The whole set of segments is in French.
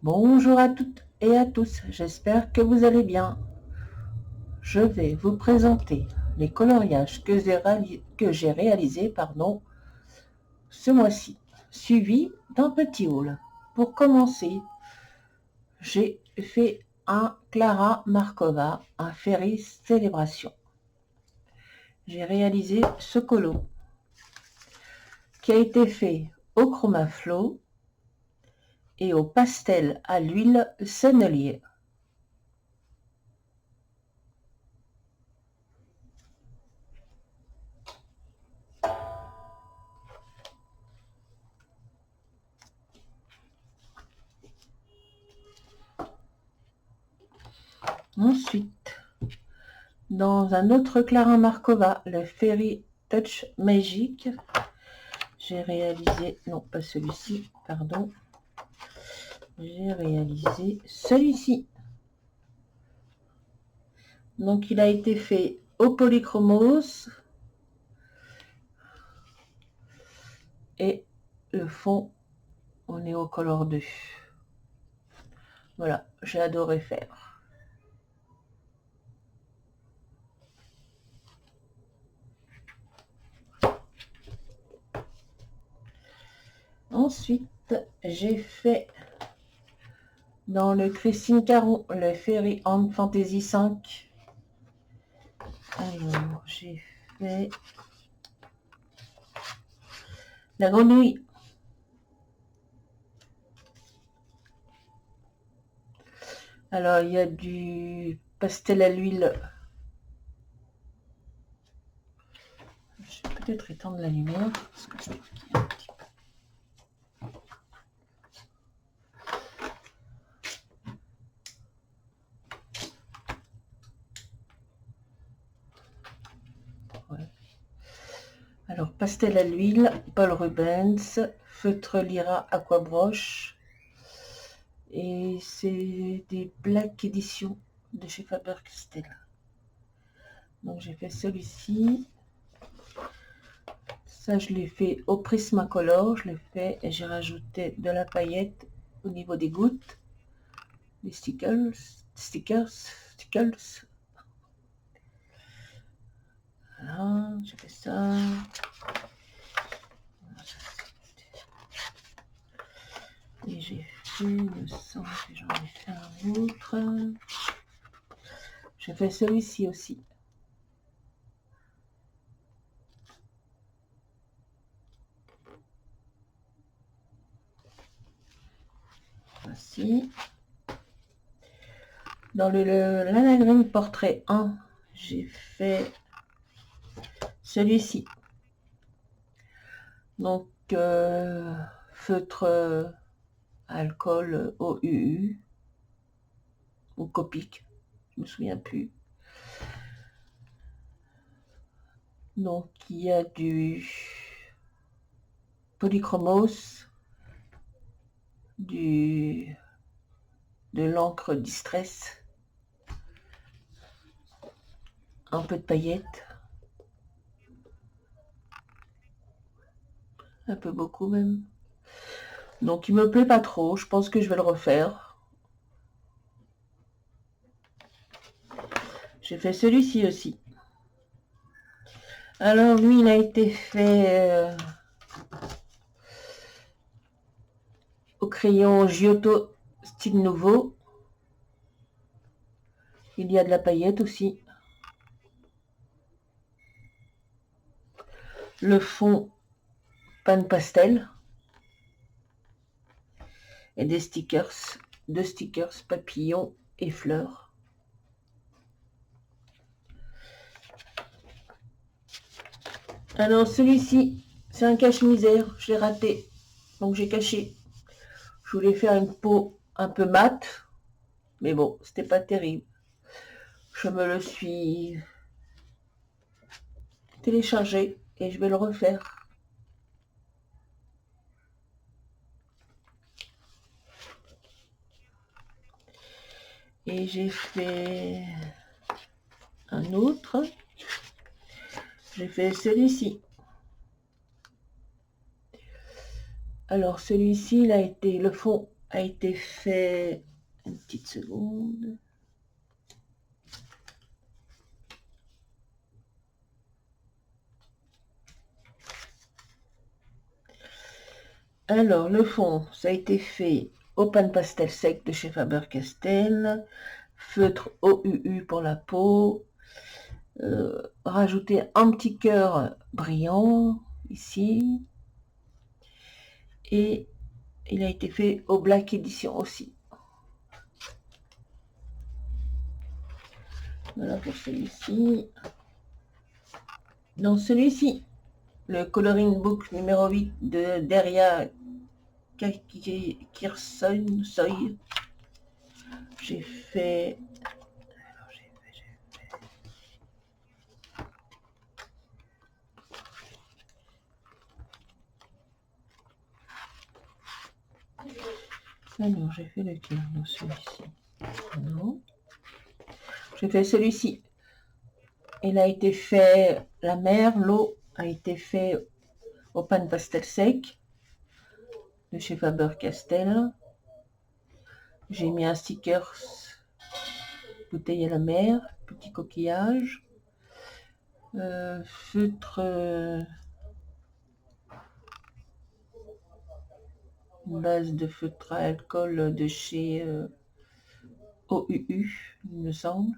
Bonjour à toutes et à tous, j'espère que vous allez bien. Je vais vous présenter les coloriages que j'ai réalisés ce mois-ci, suivi d'un petit haul. Pour commencer, j'ai fait un Clara Markova, un Fairy Célébration. J'ai réalisé ce colo qui a été fait au Chromaflow et au pastel à l'huile sennelier. Ensuite, dans un autre Clara Markova, le Fairy Touch Magic, j'ai réalisé, non pas celui-ci, pardon, j'ai réalisé celui-ci. Donc il a été fait au polychromos et le fond, on est au color 2. Voilà, j'ai adoré faire. Ensuite, j'ai fait dans le Christine Caron, le Fairy Hand Fantasy 5. Alors, j'ai fait la grenouille. Alors, il y a du pastel à l'huile. Je vais peut-être étendre la lumière parce que je trouve qu'il y a un petit peu. Ouais. Alors, pastel à l'huile, Paul Rubens, feutre Lyra Aquabroche. Et c'est des Black Edition de chez Faber-Castell. Donc, j'ai fait celui-ci. Ça, je l'ai fait au Prismacolor. Je l'ai fait et j'ai rajouté de la paillette au niveau des gouttes. Les stickers. Voilà, j'ai fait ça. Et j'ai fait, il me semble que j'en ai fait un autre. J'ai fait celui-ci aussi. Voici. Dans l'anagramme portrait 1, j'ai fait celui-ci. Donc, feutre alcool OUU ou Copic, je me souviens plus. Donc, il y a du polychromos, de l'encre Distress, un peu de paillettes, un peu beaucoup même. Donc, il me plaît pas trop, je pense que je vais le refaire. J'ai fait celui-ci aussi. Alors, lui, il a été fait au crayon Giotto style nouveau. Il y a de la paillette aussi. Le fond pan pastel. Et des stickers. 2 stickers papillons et fleurs. Alors celui-ci, c'est un cache-misère. Je l'ai raté. Donc j'ai caché. Je voulais faire une peau un peu mate. Mais bon, c'était pas terrible. Je me le suis téléchargé et je vais le refaire. Et j'ai fait un autre. J'ai fait celui-ci. Alors celui-ci, le fond a été fait... Une petite seconde. Alors, le fond, ça a été fait au pan pastel sec de chez Faber-Castell, feutre OUU pour la peau, rajouter un petit cœur brillant ici, et il a été fait au Black Edition aussi. Voilà pour celui-ci. Dans celui-ci, le coloring book numéro 8 de Deria Kirsoy. J'ai fait... Alors, j'ai fait lequel dans celui-ci? Non. J'ai fait celui-ci. Il a été fait, la mer, l'eau a été fait au pan pastel sec de chez Faber-Castell. J'ai mis un sticker bouteille à la mer, petit coquillage, feutre, base de feutre à alcool de chez OUU, il me semble,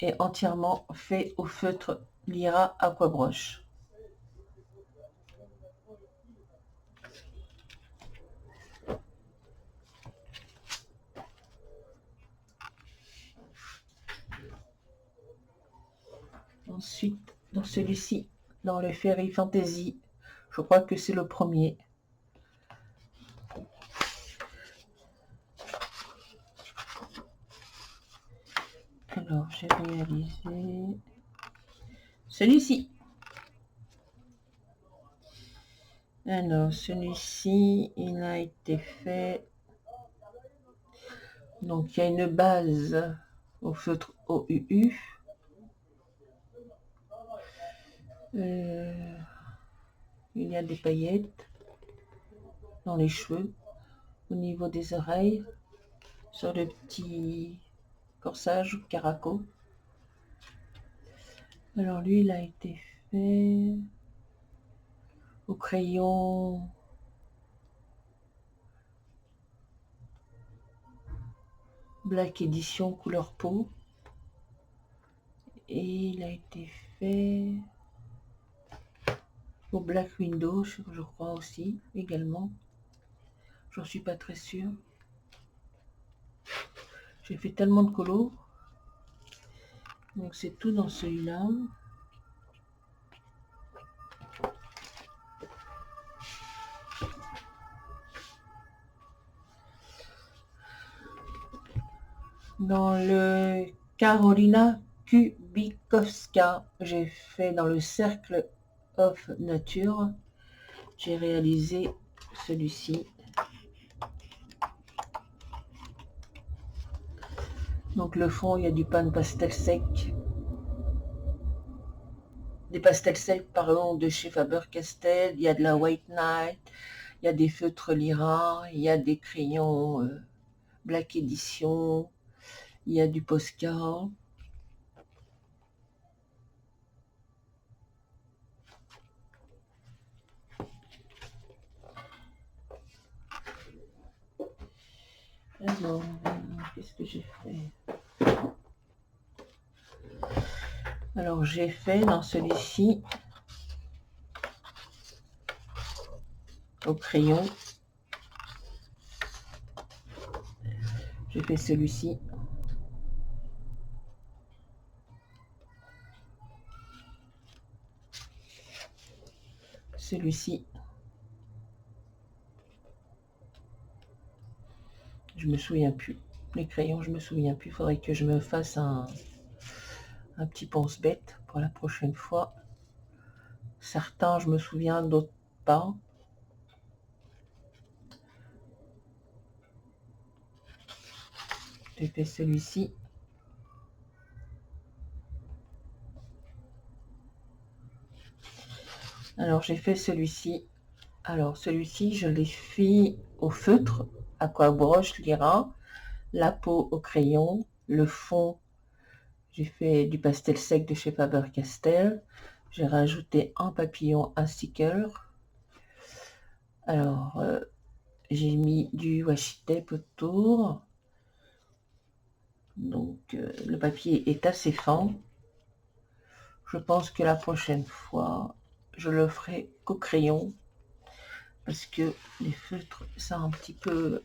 et entièrement fait au feutre Lyra Aquabrush. Ensuite, dans celui-ci, dans le Fairy Fantasy, je crois que c'est le premier. Alors, j'ai réalisé celui-ci. Alors, celui-ci, il a été fait... Donc, il y a une base au feutre OUU. Il y a des paillettes dans les cheveux, au niveau des oreilles, sur le petit corsage caraco. Alors lui, il a été fait au crayon Black Edition couleur peau. Et il a été fait au Black Window, je crois aussi, également. J'en suis pas très sûre. J'ai fait tellement de colos. Donc c'est tout dans celui-là. Dans le Carolina Kubikowska, j'ai fait dans le Cercle of Nature. J'ai réalisé celui-ci. Donc le fond, il y a du pan pastel sec. Des pastels secs, pardon, de chez Faber-Castell. Il y a de la White Knight. Il y a des feutres Lyra. Il y a des crayons Black Edition. Il y a du Posca. Alors, qu'est-ce que j'ai fait? Alors, j'ai fait dans celui-ci, au crayon, j'ai fait celui-ci. Celui-ci. Je me souviens plus. Les crayons, je me souviens plus. Il faudrait que je me fasse un petit pense-bête pour la prochaine fois. Certains, je me souviens, d'autres pas. J'ai fait celui-ci. Alors, j'ai fait celui-ci Alors, celui-ci, je l'ai fait au feutre, aquabrush Lyra, la peau au crayon, le fond, j'ai fait du pastel sec de chez Faber-Castell. J'ai rajouté un papillon, un sticker. Alors, j'ai mis du washi tape autour. Donc, le papier est assez fin. Je pense que la prochaine fois, je le ferai qu'au crayon. Parce que les feutres, ça un peu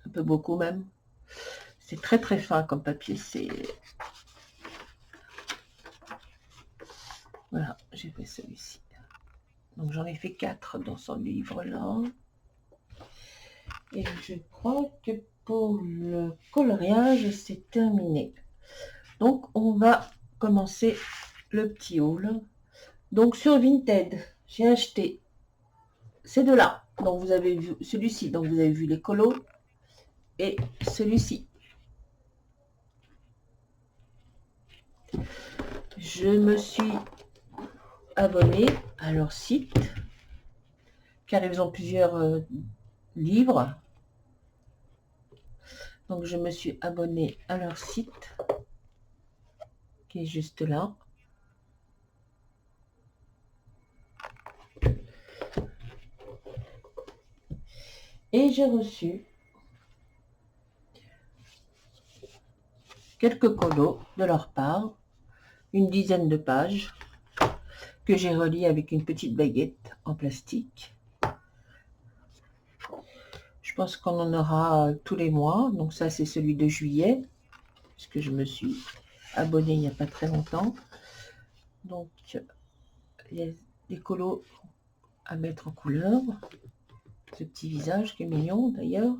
beaucoup même. C'est très très fin comme papier. Voilà, j'ai fait celui-ci. Donc j'en ai fait 4 dans ce livre-là. Et je crois que pour le coloriage, c'est terminé. Donc on va commencer le petit haul. Donc sur Vinted, j'ai acheté ces deux-là. Donc vous avez vu celui-ci, donc vous avez vu les colos et celui-ci. Je me suis abonnée à leur site car ils ont plusieurs livres. Donc je me suis abonnée à leur site qui est juste là. Et j'ai reçu quelques colos de leur part, une dizaine de pages que j'ai reliées avec une petite baguette en plastique. Je pense qu'on en aura tous les mois. Donc ça, c'est celui de juillet, puisque je me suis abonnée il n'y a pas très longtemps. Donc, il y a des colos à mettre en couleur. Ce petit visage qui est mignon d'ailleurs.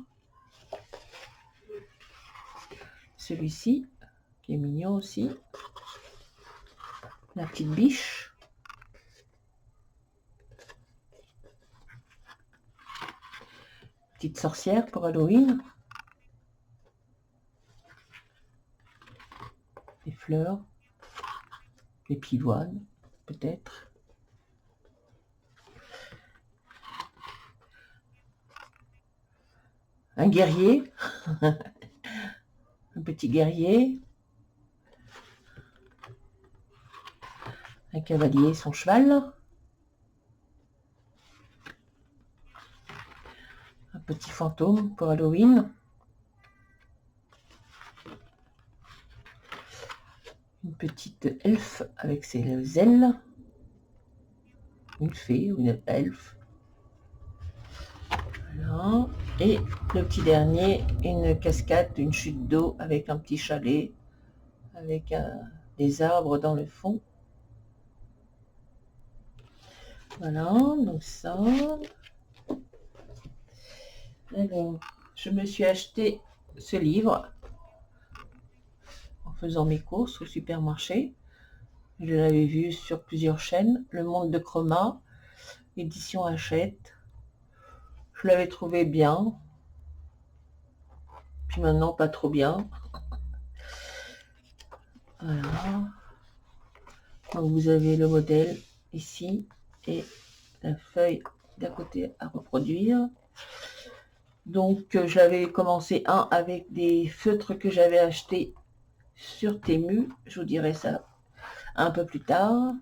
Celui-ci, qui est mignon aussi. La petite biche. Petite sorcière pour Halloween. Des fleurs. Des pivoines, peut-être. Un guerrier. Un petit guerrier. Un cavalier, son cheval. Un petit fantôme pour Halloween. Une petite elfe avec ses ailes. Une fée ou une elfe. Voilà. Et le petit dernier, une cascade, une chute d'eau avec un petit chalet, avec des arbres dans le fond. Voilà, donc ça. Alors, je me suis acheté ce livre en faisant mes courses au supermarché. Je l'avais vu sur plusieurs chaînes. Le Monde de Chroma, édition Hachette. Je l'avais trouvé bien. Puis maintenant, pas trop bien. Voilà. Donc vous avez le modèle ici et la feuille d'à côté à reproduire. Donc j'avais commencé un avec des feutres que j'avais achetés sur Temu. Je vous dirai ça un peu plus tard.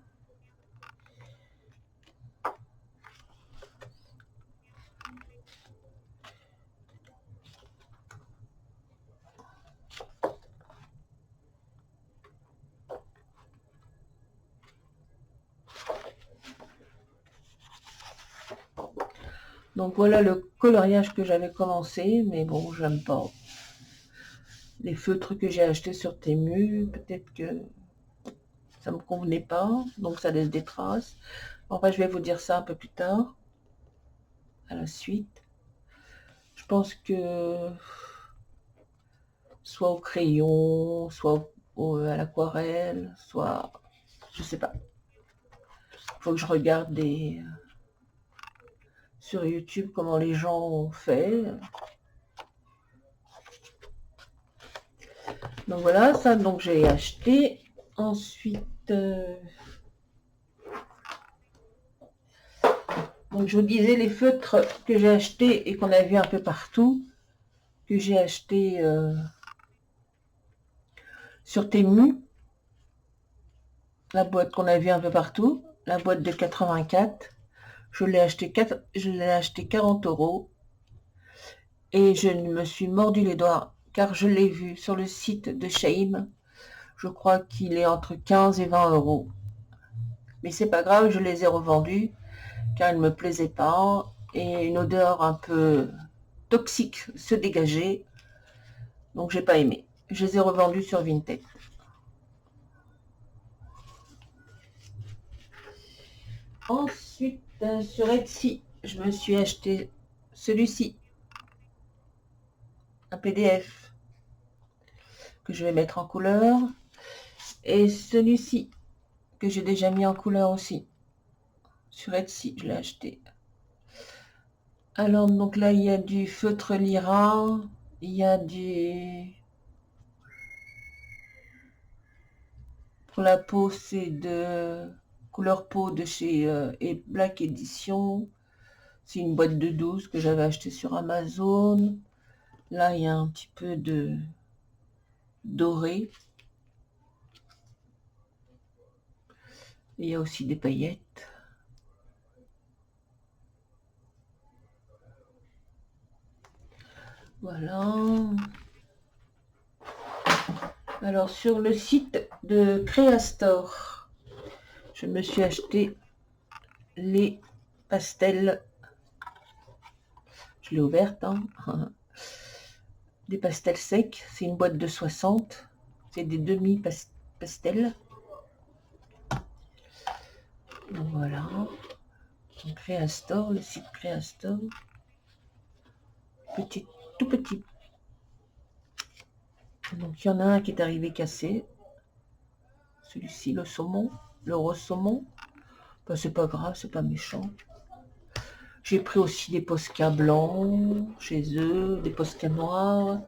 Donc voilà le coloriage que j'avais commencé, mais bon, j'aime pas. Les feutres que j'ai achetés sur Temu, peut-être que ça me convenait pas, donc ça laisse des traces. Enfin, je vais vous dire ça un peu plus tard, à la suite. Je pense que soit au crayon, soit à l'aquarelle, soit, je sais pas. Il faut que je regarde sur YouTube comment les gens ont fait. Donc voilà, ça donc j'ai acheté. Ensuite, Donc je vous disais les feutres que j'ai achetés et qu'on a vu un peu partout, que j'ai acheté sur Temu, la boîte qu'on a vu un peu partout, la boîte de 84, je l'ai acheté 40 € et je me suis mordu les doigts car je l'ai vu sur le site de Shein. Je crois qu'il est entre 15 et 20 €. Mais c'est pas grave, je les ai revendus car ils ne me plaisaient pas et une odeur un peu toxique se dégageait. Donc j'ai pas aimé. Je les ai revendus sur Vinted. Ensuite, sur Etsy, je me suis acheté celui-ci, un PDF que je vais mettre en couleur. Et celui-ci, que j'ai déjà mis en couleur aussi. Sur Etsy, je l'ai acheté. Alors, donc là, il y a du feutre Lyra, il y a du... Pour la peau, c'est de couleur peau de chez Black Edition. C'est une boîte de 12 que j'avais acheté sur Amazon. Là, il y a un petit peu de doré. Et il y a aussi des paillettes. Voilà. Alors, sur le site de Creastore, je me suis acheté les pastels. Je l'ai ouverte, hein. Des pastels secs. C'est une boîte de 60. C'est des demi-pastels. Donc voilà. Donc Creastore, le site Creastore. Petit, tout petit. Donc il y en a un qui est arrivé cassé. Celui-ci, le saumon, le rose saumon. Ben, c'est pas grave, c'est pas méchant. J'ai pris aussi des Posca blancs chez eux, des Posca noirs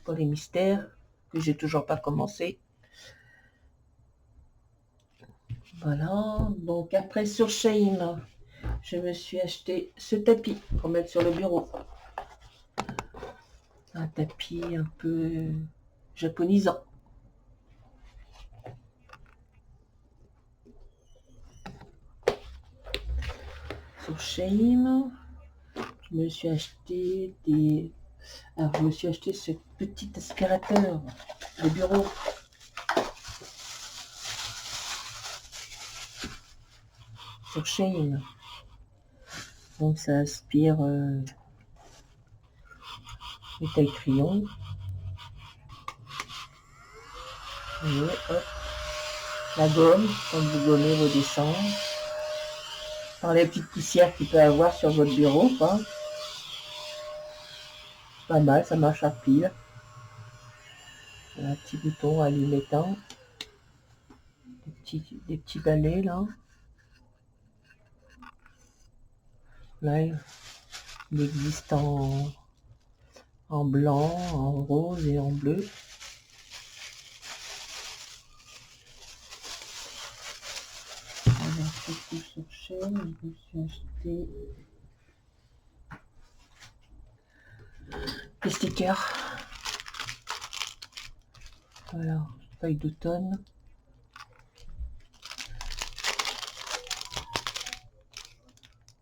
pour les mystères que j'ai toujours pas commencé. Voilà. Donc après sur Shein, je me suis acheté ce tapis pour mettre sur le bureau. Un tapis un peu japonisant. Sur Shein, je me suis acheté des... Alors, je me suis acheté ce petit aspirateur de bureau. Sur Shein. Donc ça aspire les tailles crayons. Et hop, la gomme, quand vous gommez vos dessins. Par les petites poussières qu'il peut avoir sur votre bureau, quoi. Pas mal, ça marche à pile. Un petit bouton allumé-temps. Des petits balais là. Là, il existe en blanc, en rose et en bleu. Alors, qu'est-ce que je cherchais? Je me suis acheté des stickers. Voilà, feuille d'automne.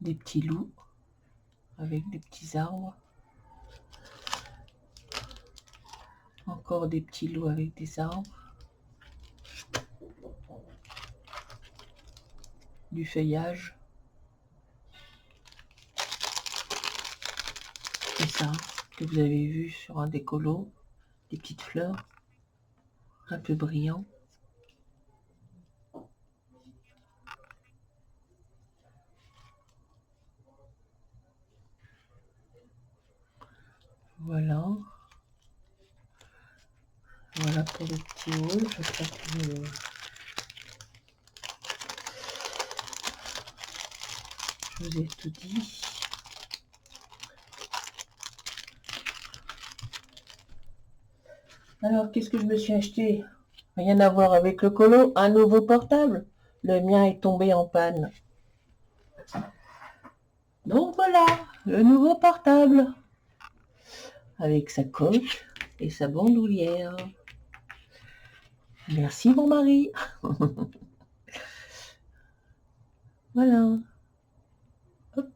Des petits loups avec des petits arbres. Encore des petits loups avec des arbres. Du feuillage. Et ça, que vous avez vu sur un décolo. Des petites fleurs. Un peu brillant. Voilà. Voilà pour le petit haul. J'espère que je vous ai tout dit. Alors, qu'est-ce que je me suis acheté? Rien à voir avec le colo. Un nouveau portable. Le mien est tombé en panne. voilà, le nouveau portable, avec sa coque et sa bandoulière. Merci mon mari. Voilà. Hop.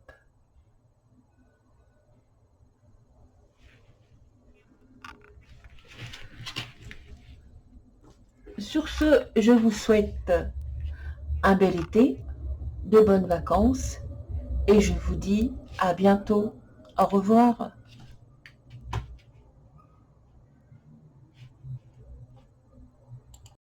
Sur ce, je vous souhaite un bel été, de bonnes vacances et je vous dis à bientôt. Au revoir.